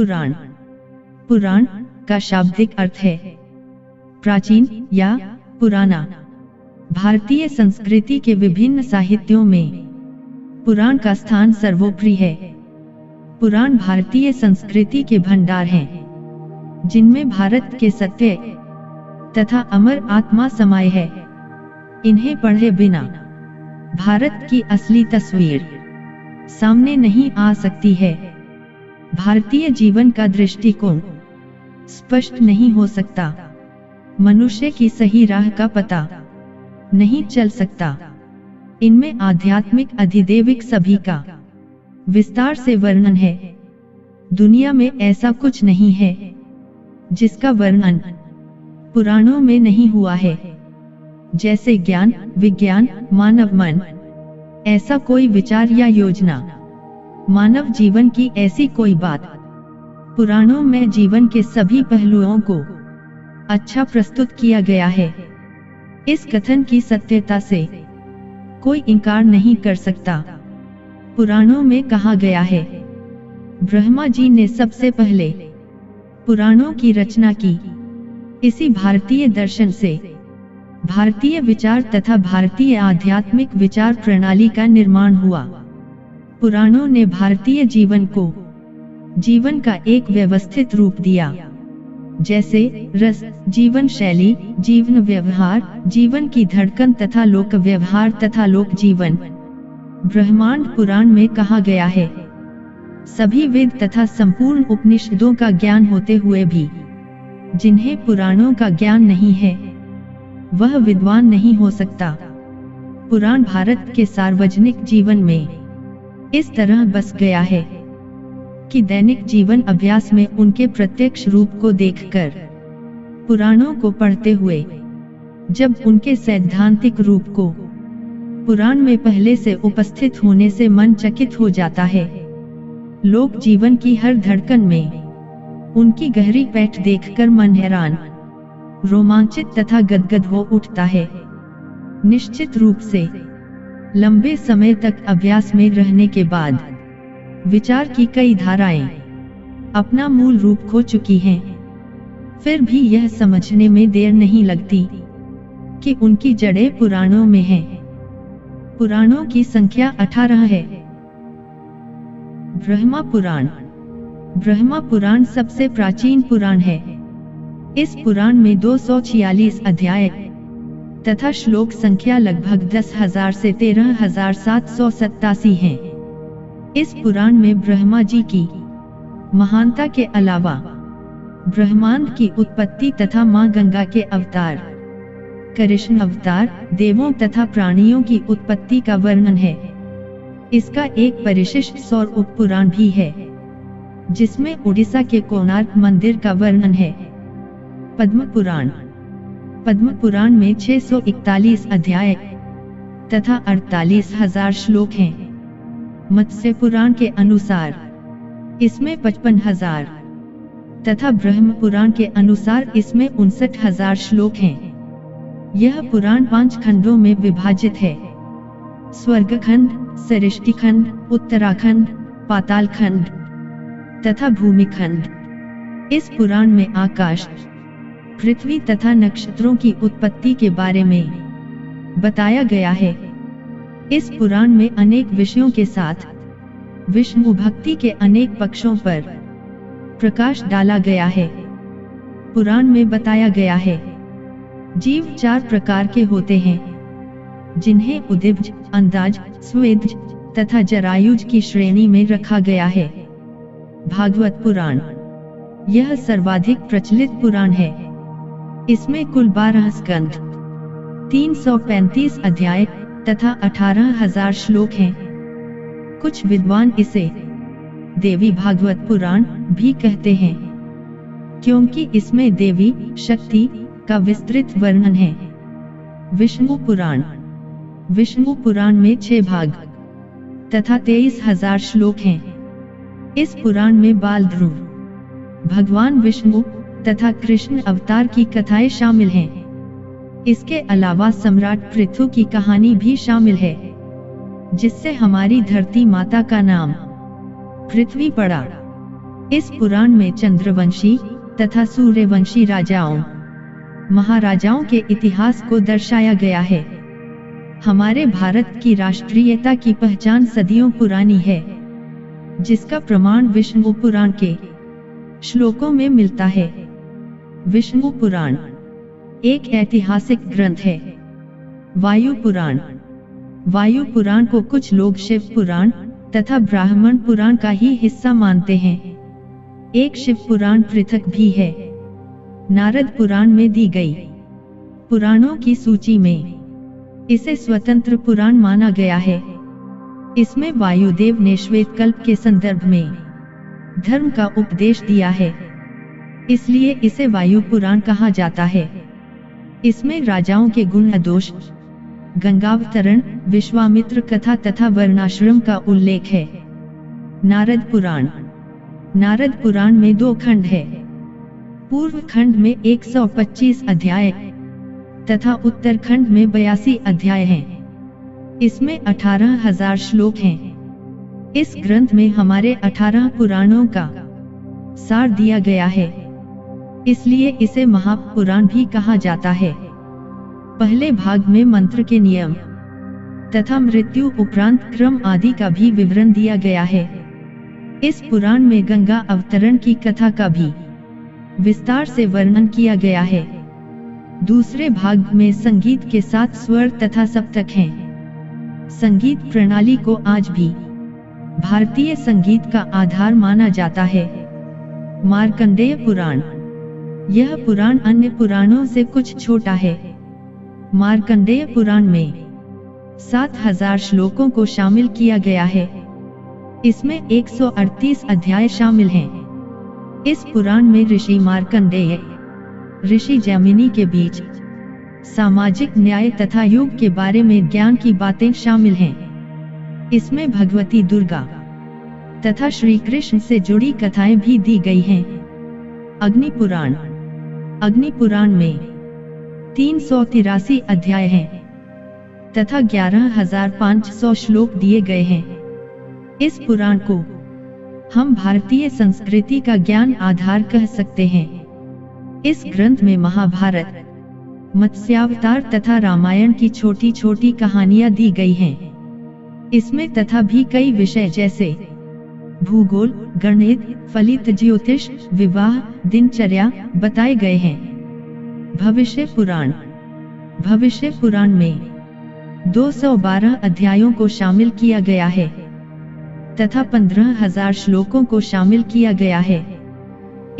पुराण। पुराण का शाब्दिक अर्थ है प्राचीन या पुराना। भारतीय संस्कृति के विभिन्न साहित्यों में पुराण का स्थान सर्वोपरि है। पुराण भारतीय संस्कृति के भंडार हैं, जिनमें भारत के सत्य तथा अमर आत्मा समाये है। इन्हें पढ़े बिना भारत की असली तस्वीर सामने नहीं आ सकती है। भारतीय जीवन का दृष्टिकोण स्पष्ट नहीं हो सकता। मनुष्य की सही राह का पता नहीं चल सकता। इनमें आध्यात्मिक अधिदैविक सभी का विस्तार से वर्णन है। दुनिया में ऐसा कुछ नहीं है जिसका वर्णन पुराणों में नहीं हुआ है। जैसे ज्ञान, विज्ञान, मानव मन, ऐसा कोई विचार या योजना, मानव जीवन की ऐसी कोई बात पुराणों में जीवन के सभी पहलुओं को अच्छा प्रस्तुत किया गया है। इस कथन की सत्यता से कोई इनकार नहीं कर सकता। पुराणों में कहा गया है, ब्रह्मा जी ने सबसे पहले पुराणों की रचना की। इसी भारतीय दर्शन से भारतीय विचार तथा भारतीय आध्यात्मिक विचार प्रणाली का निर्माण हुआ। पुराणों ने भारतीय जीवन को जीवन का एक व्यवस्थित रूप दिया, जैसे रस, जीवन शैली, जीवन व्यवहार, जीवन की धड़कन तथा लोक व्यवहार तथा लोक जीवन। ब्रह्मांड पुराण में कहा गया है, सभी वेद तथा संपूर्ण उपनिषदों का ज्ञान होते हुए भी जिन्हें पुराणों का ज्ञान नहीं है, वह विद्वान नहीं हो सकता। पुराण भारत के सार्वजनिक जीवन में इस तरह बस गया है कि दैनिक जीवन अभ्यास में उनके प्रत्यक्ष रूप को देखकर, पुराणों को पढ़ते हुए जब उनके सैद्धांतिक रूप को पुराण में पहले से उपस्थित होने से मन चकित हो जाता है, लोक जीवन की हर धड़कन में उनकी गहरी पैठ देखकर मन हैरान, रोमांचित तथा गदगद हो उठता है। निश्चित रूप से लंबे समय तक अभ्यास में रहने के बाद विचार की कई धाराएं अपना मूल रूप खो चुकी हैं। फिर भी यह समझने में देर नहीं लगती कि उनकी जड़ें पुराणों में हैं। पुराणों की संख्या 18 है। ब्रह्मा पुराण। ब्रह्मा पुराण सबसे प्राचीन पुराण है। इस पुराण में 246 अध्याय तथा श्लोक संख्या लगभग 10,000 से 13,787 हैं। इस पुराण में ब्रह्मा जी की महानता के अलावा ब्रह्मांड की उत्पत्ति तथा मां गंगा के अवतार, कृष्ण अवतार, देवों तथा प्राणियों की उत्पत्ति का वर्णन है। इसका एक परिशिष्ट सौर उपपुराण भी है, जिसमें उड़ीसा के कोणार्क मंदिर का वर्णन है। पद्म पुराण। पद्म पुराण में 641 अध्याय तथा 48,000 श्लोक हैं। मत्स्य पुराण के अनुसार इसमें 55,000 तथा ब्रह्म पुराण के अनुसार इसमें 59,000 श्लोक हैं। यह पुराण 5 खंडों में विभाजित है: स्वर्ग खंड, सृष्टि खंड, उत्तराखंड, पाताल खंड तथा भूमि खंड। इस पुराण में आकाश, पृथ्वी तथा नक्षत्रों की उत्पत्ति के बारे में बताया गया है। इस पुराण में अनेक विषयों के साथ विष्णु भक्ति के अनेक पक्षों पर प्रकाश डाला गया है। पुराण में बताया गया है, जीव 4 प्रकार के होते हैं, जिन्हें उदिब्ज, अंदाज, स्वेदज तथा जरायुज की श्रेणी में रखा गया है। भागवत पुराण। यह सर्वाधिक प्रचलित पुराण है। इसमें कुल 12 स्कंध, 335 अध्याय तथा 18,000 श्लोक हैं। कुछ विद्वान इसे देवी भागवत पुराण भी कहते हैं, क्योंकि इसमें देवी शक्ति का विस्तृत वर्णन है। विष्णु पुराण। विष्णु पुराण में 6 भाग तथा 23,000 श्लोक हैं। इस पुराण में बाल ध्रुव, भगवान विष्णु तथा कृष्ण अवतार की कथाएं शामिल हैं। इसके अलावा सम्राट पृथु की कहानी भी शामिल है, जिससे हमारी धरती माता का नाम पृथ्वी पड़ा। इस पुराण में चंद्रवंशी तथा सूर्यवंशी राजाओं महाराजाओं के इतिहास को दर्शाया गया है। हमारे भारत की राष्ट्रीयता की पहचान सदियों पुरानी है, जिसका प्रमाण विष्णु पुराण के श्लोकों में मिलता है। विष्णु पुराण एक ऐतिहासिक ग्रंथ है। वायु पुराण, वायु पुराण को कुछ लोग शिव पुराण तथा ब्राह्मण पुराण का ही हिस्सा मानते हैं। एक शिव पुराण पृथक भी है। नारद पुराण में दी गई पुराणों की सूची में इसे स्वतंत्र पुराण माना गया है। इसमें वायुदेव ने श्वेतकल्प के संदर्भ में धर्म का उपदेश दिया है, इसलिए इसे वायु पुराण कहा जाता है। इसमें राजाओं के गुण दोष, गंगावतरण, विश्वामित्र कथा तथा वर्णाश्रम का उल्लेख है। नारद पुराण, नारद पुराण में 2 खंड है। पूर्व खंड में 125 अध्याय तथा उत्तर खंड में 82 अध्याय हैं। इसमें 18,000 श्लोक हैं। इस ग्रंथ में हमारे 18 पुराणों का सार दिया गया है, इसलिए इसे महापुराण भी कहा जाता है। पहले भाग में मंत्र के नियम तथा मृत्यु उपरांत क्रम आदि का भी विवरण दिया गया है। इस पुराण में गंगा अवतरण की कथा का भी विस्तार से वर्णन किया गया है। दूसरे भाग में संगीत के 7 स्वर तथा सप्तक हैं। संगीत प्रणाली को आज भी भारतीय संगीत का आधार माना जाता है। मार्कंडेय पुराण, यह पुराण अन्य पुराणों से कुछ छोटा है। मार्कंडेय पुराण में 7,000 श्लोकों को शामिल किया गया है। इसमें 138 अध्याय शामिल हैं। इस पुराण में ऋषि मार्कंडेय, ऋषि जैमिनी के बीच सामाजिक न्याय तथा योग के बारे में ज्ञान की बातें शामिल हैं। इसमें भगवती दुर्गा तथा श्री कृष्ण से जुड़ी कथाएं भी दी गई हैं। अग्नि पुराण, अग्नि पुराण में 383 अध्याय हैं तथा 11,500 श्लोक दिए गए हैं। इस पुराण को हम भारतीय संस्कृति का ज्ञान आधार कह सकते हैं। इस ग्रंथ में महाभारत, मत्स्यावतार तथा रामायण की छोटी छोटी कहानियां दी गई हैं। इसमें तथा भी कई विषय जैसे भूगोल, गणित, फलित ज्योतिष, विवाह, दिनचर्या बताए गए हैं। भविष्य पुराण, भविष्य पुराण में 212 अध्यायों को शामिल किया गया है तथा 15,000 श्लोकों को शामिल किया गया है।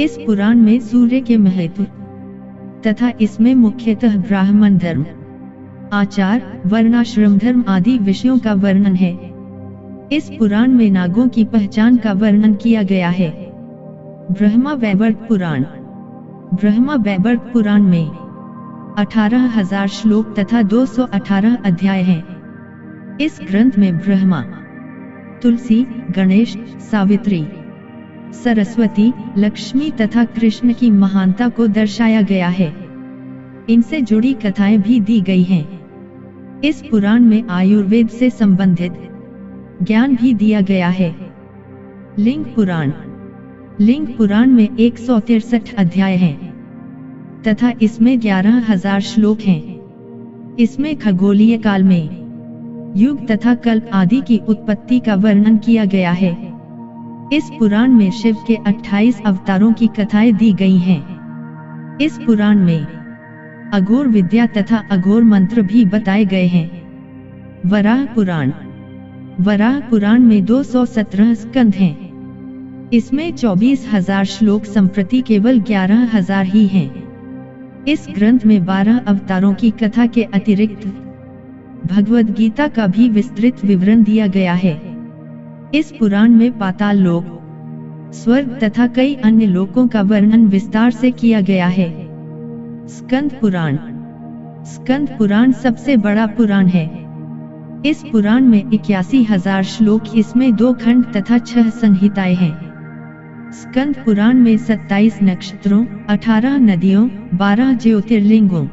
इस पुराण में सूर्य के महत्व तथा इसमें मुख्यतः ब्राह्मण धर्म, आचार, वर्णाश्रम धर्म आदि विषयों का वर्णन है। इस पुराण में नागों की पहचान का वर्णन किया गया है। ब्रह्मा वैवर्त पुराण, ब्रह्मा वैवर्त पुराण में 18,000 श्लोक तथा 218 अध्याय हैं। इस ग्रंथ में ब्रह्मा, तुलसी, गणेश, सावित्री, सरस्वती, लक्ष्मी तथा कृष्ण की महानता को दर्शाया गया है। इनसे जुड़ी कथाएं भी दी गई हैं। इस पुराण में आयुर्वेद से संबंधित ज्ञान भी दिया गया है। लिंग पुराण, लिंग पुराण में 163 अध्याय हैं तथा इसमें 11,000 श्लोक हैं। इसमें खगोलीय काल में युग तथा कल्प आदि की उत्पत्ति का वर्णन किया गया है। इस पुराण में शिव के 28 अवतारों की कथाएं दी गई हैं। इस पुराण में अघोर विद्या तथा अघोर मंत्र भी बताए गए हैं। वराह पुराण, वराह पुराण में 217 स्कंध हैं। इसमें 24,000 श्लोक, संप्रति केवल 11,000 ही हैं। इस ग्रंथ में 12 अवतारों की कथा के अतिरिक्त भगवद गीता का भी विस्तृत विवरण दिया गया है। इस पुराण में पाताल लोक, स्वर्ग तथा कई अन्य लोकों का वर्णन विस्तार से किया गया है। स्कंद पुराण, स्कंद पुराण सबसे बड़ा पुराण है। इस पुराण में 81,000 श्लोक, इसमें 2 खंड तथा 6 संहिताएं हैं। स्कंद पुराण में 27 नक्षत्रों, 18 नदियों, 12 ज्योतिर्लिंगों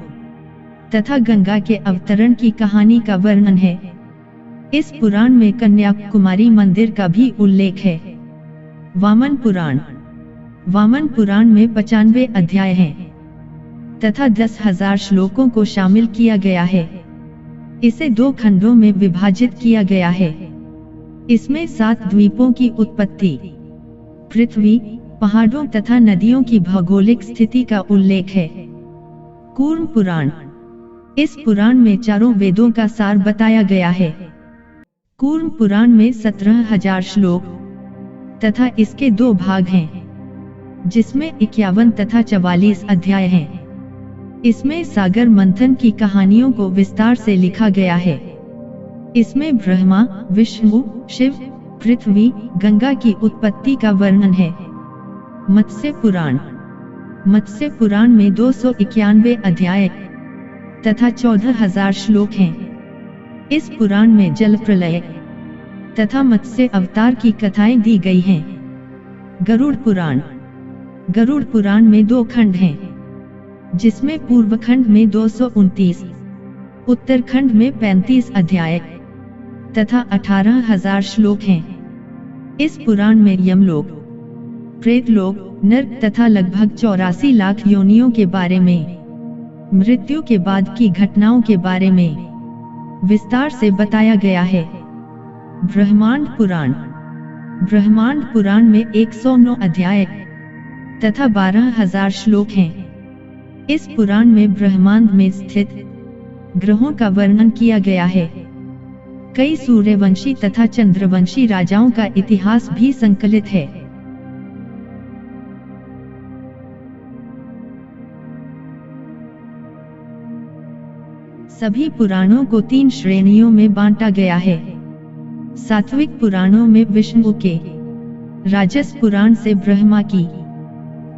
तथा गंगा के अवतरण की कहानी का वर्णन है। इस पुराण में कन्याकुमारी मंदिर का भी उल्लेख है। वामन पुराण, वामन पुराण में 95 अध्याय हैं तथा 10,000 श्लोकों को शामिल किया गया है। इसे 2 खंडों में विभाजित किया गया है। इसमें 7 द्वीपों की उत्पत्ति, पृथ्वी, पहाड़ों तथा नदियों की भौगोलिक स्थिति का उल्लेख है। कूर्म पुराण, इस पुराण में 4 वेदों का सार बताया गया है। कूर्म पुराण में 17,000 श्लोक तथा इसके 2 भाग हैं, जिसमें 51 तथा 44 अध्याय हैं। इसमें सागर मंथन की कहानियों को विस्तार से लिखा गया है। इसमें ब्रह्मा, विष्णु, शिव, पृथ्वी, गंगा की उत्पत्ति का वर्णन है। मत्स्य पुराण, मत्स्य पुराण में 291 अध्याय तथा 14,000 श्लोक हैं। इस पुराण में जल प्रलय तथा मत्स्य अवतार की कथाएं दी गई हैं। गरुड़ पुराण, गरुड़ पुराण में 2 खंड हैं, जिसमें पूर्व खंड में 229, उत्तरखंड में 35 अध्याय तथा 18,000 श्लोक हैं। इस पुराण में यमलोक, प्रेतलोक, नर्क तथा लगभग 84 लाख योनियों के बारे में, मृत्यु के बाद की घटनाओं के बारे में विस्तार से बताया गया है। ब्रह्मांड पुराण, ब्रह्मांड पुराण में 109 अध्याय तथा 12,000 श्लोक हैं। इस पुराण में ब्रह्मांड में स्थित ग्रहों का वर्णन किया गया है। कई सूर्यवंशी तथा चंद्रवंशी राजाओं का इतिहास भी संकलित है। सभी पुराणों को 3 श्रेणियों में बांटा गया है। सात्विक पुराणों में विष्णु के, राजस पुराण से ब्रह्मा की,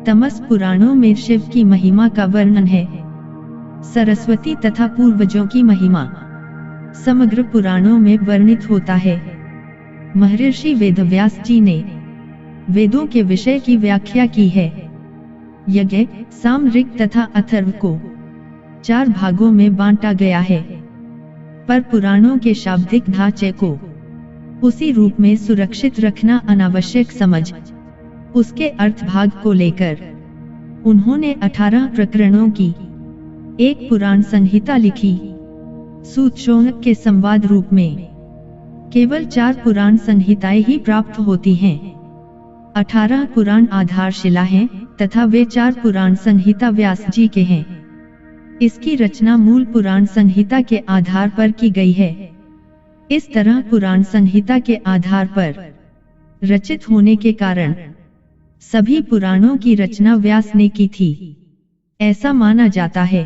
तमस पुराणों में शिव की महिमा का वर्णन है। सरस्वती तथा पूर्वजों की महिमा समग्र पुराणों में वर्णित होता है। महर्षि वेदव्यास जी ने वेदों के विषय की व्याख्या की है। यज्ञ, साम, ऋग तथा अथर्व को 4 भागों में बांटा गया है, पर पुराणों के शाब्दिक ढांचे को उसी रूप में सुरक्षित रखना अनावश्यक समझ उसके अर्थ भाग को लेकर उन्होंने 18 प्रकरणों की एक पुराण संहिता लिखी। सूत शौनक के संवाद रूप में केवल 4 पुराण संहिताएं ही प्राप्त होती हैं। 18 पुराण आधारशिला हैं तथा वे 4 पुराण संहिता व्यास जी के हैं। इसकी रचना मूल पुराण संहिता के आधार पर की गई है। इस तरह पुराण संहिता के आधार पर रचित होने के कारण सभी पुराणों की रचना व्यास ने की थी, ऐसा माना जाता है।